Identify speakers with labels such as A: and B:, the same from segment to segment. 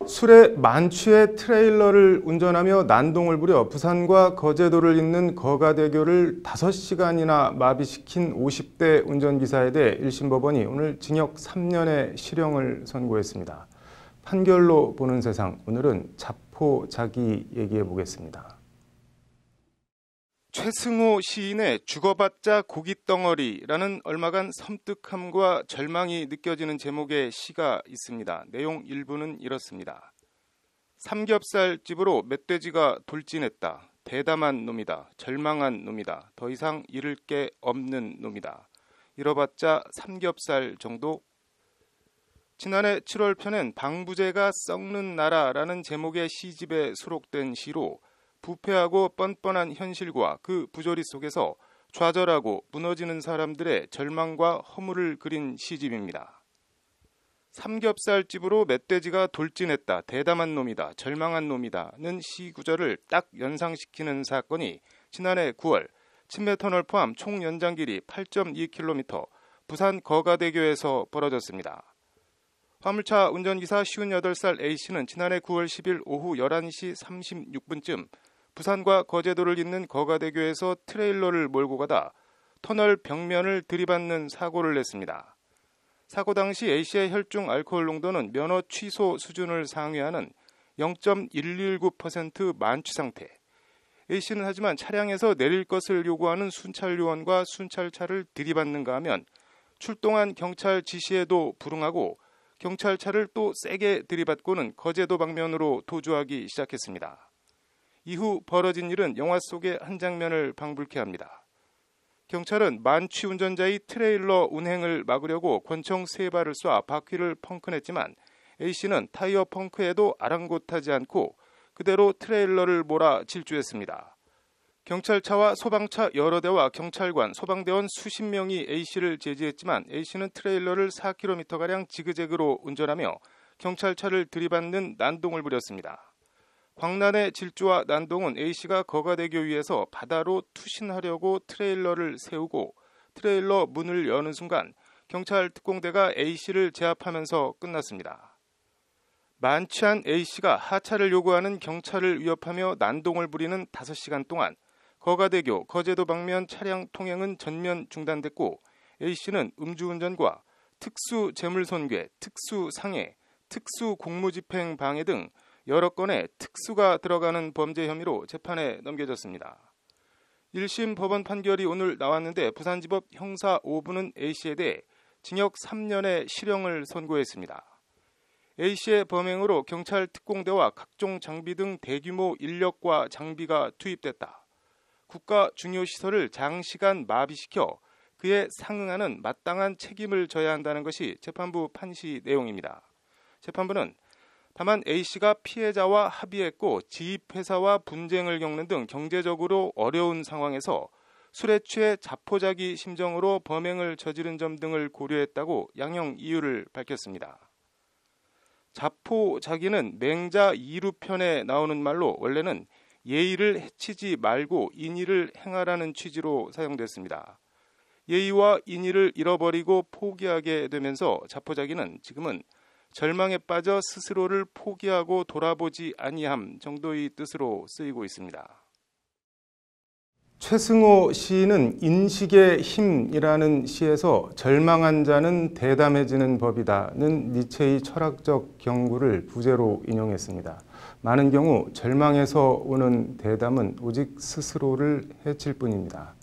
A: 술에 만취해 트레일러를 운전하며 난동을 부려 부산과 거제도를 잇는 거가대교를 5시간이나 마비시킨 50대 운전기사에 대해 1심 법원이 오늘 징역 3년의 실형을 선고했습니다. 판결로 보는 세상, 오늘은 자포자기 얘기해 보겠습니다. 최승호 시인의 죽어봤자 고깃덩어리라는 얼마간 섬뜩함과 절망이 느껴지는 제목의 시가 있습니다. 내용 일부는 이렇습니다. 삼겹살집으로 멧돼지가 돌진했다. 대담한 놈이다. 절망한 놈이다. 더 이상 잃을 게 없는 놈이다. 잃어봤자 삼겹살 정도? 지난해 7월 편엔 방부제가 썩는 나라라는 제목의 시집에 수록된 시로 부패하고 뻔뻔한 현실과 그 부조리 속에서 좌절하고 무너지는 사람들의 절망과 허물을 그린 시집입니다. 삼겹살집으로 멧돼지가 돌진했다. 대담한 놈이다. 절망한 놈이다는 시 구절을 딱 연상시키는 사건이 지난해 9월 침매터널 포함 총 연장길이 8.2km 부산 거가대교에서 벌어졌습니다. 화물차 운전기사 58살 A씨는 지난해 9월 10일 오후 11시 36분쯤 부산과 거제도를 잇는 거가대교에서 트레일러를 몰고 가다 터널 벽면을 들이받는 사고를 냈습니다. 사고 당시 A씨의 혈중 알코올 농도는 면허 취소 수준을 상회하는 0.119% 만취 상태. A씨는 하지만 차량에서 내릴 것을 요구하는 순찰요원과 순찰차를 들이받는가 하면 출동한 경찰 지시에도 불응하고 경찰차를 또 세게 들이받고는 거제도 방면으로 도주하기 시작했습니다. 이후 벌어진 일은 영화 속의 한 장면을 방불케 합니다. 경찰은 만취 운전자의 트레일러 운행을 막으려고 권총 3발을 쏴 바퀴를 펑크냈지만 A씨는 타이어 펑크에도 아랑곳하지 않고 그대로 트레일러를 몰아 질주했습니다. 경찰차와 소방차 여러 대와 경찰관, 소방대원 수십 명이 A씨를 제지했지만 A씨는 트레일러를 4km가량 지그재그로 운전하며 경찰차를 들이받는 난동을 부렸습니다. 광란의 질주와 난동은 A씨가 거가대교 위에서 바다로 투신하려고 트레일러를 세우고 트레일러 문을 여는 순간 경찰 특공대가 A씨를 제압하면서 끝났습니다. 만취한 A씨가 하차를 요구하는 경찰을 위협하며 난동을 부리는 5시간 동안 거가대교 거제도 방면 차량 통행은 전면 중단됐고 A씨는 음주운전과 특수 재물손괴, 특수상해, 특수공무집행 방해 등 여러 건의 특수가 들어가는 범죄 혐의로 재판에 넘겨졌습니다. 1심 법원 판결이 오늘 나왔는데 부산지법 형사 5부는 A씨에 대해 징역 3년의 실형을 선고했습니다. A씨의 범행으로 경찰 특공대와 각종 장비 등 대규모 인력과 장비가 투입됐다. 국가 중요시설을 장시간 마비시켜 그에 상응하는 마땅한 책임을 져야 한다는 것이 재판부 판시 내용입니다. 재판부는 다만 A씨가 피해자와 합의했고 지입회사와 분쟁을 겪는 등 경제적으로 어려운 상황에서 술에 취해 자포자기 심정으로 범행을 저지른 점 등을 고려했다고 양형 이유를 밝혔습니다. 자포자기는 맹자 2루편에 나오는 말로 원래는 예의를 해치지 말고 인의를 행하라는 취지로 사용됐습니다. 예의와 인의를 잃어버리고 포기하게 되면서 자포자기는 지금은 절망에 빠져 스스로를 포기하고 돌아보지 아니함 정도의 뜻으로 쓰이고 있습니다. 최승호 시인은 인식의 힘이라는 시에서 절망한 자는 대담해지는 법이다는 니체의 철학적 경구를 부제로 인용했습니다. 많은 경우 절망에서 오는 대담은 오직 스스로를 해칠 뿐입니다.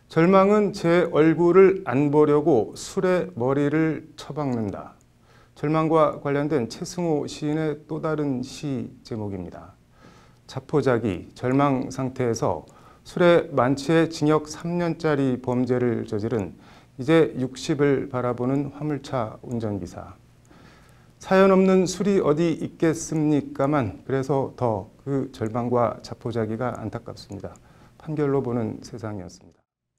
A: 절망은 제 얼굴을 안 보려고 술에 머리를 처박는다. 절망과 관련된 최승호 시인의 또 다른 시 제목입니다. 자포자기, 절망 상태에서 술에 만취해 징역 3년짜리 범죄를 저지른 이제 60을 바라보는 화물차 운전기사. 사연 없는 술이 어디 있겠습니까만 그래서 더 그 절망과 자포자기가 안타깝습니다. 판결로 보는 세상이었습니다.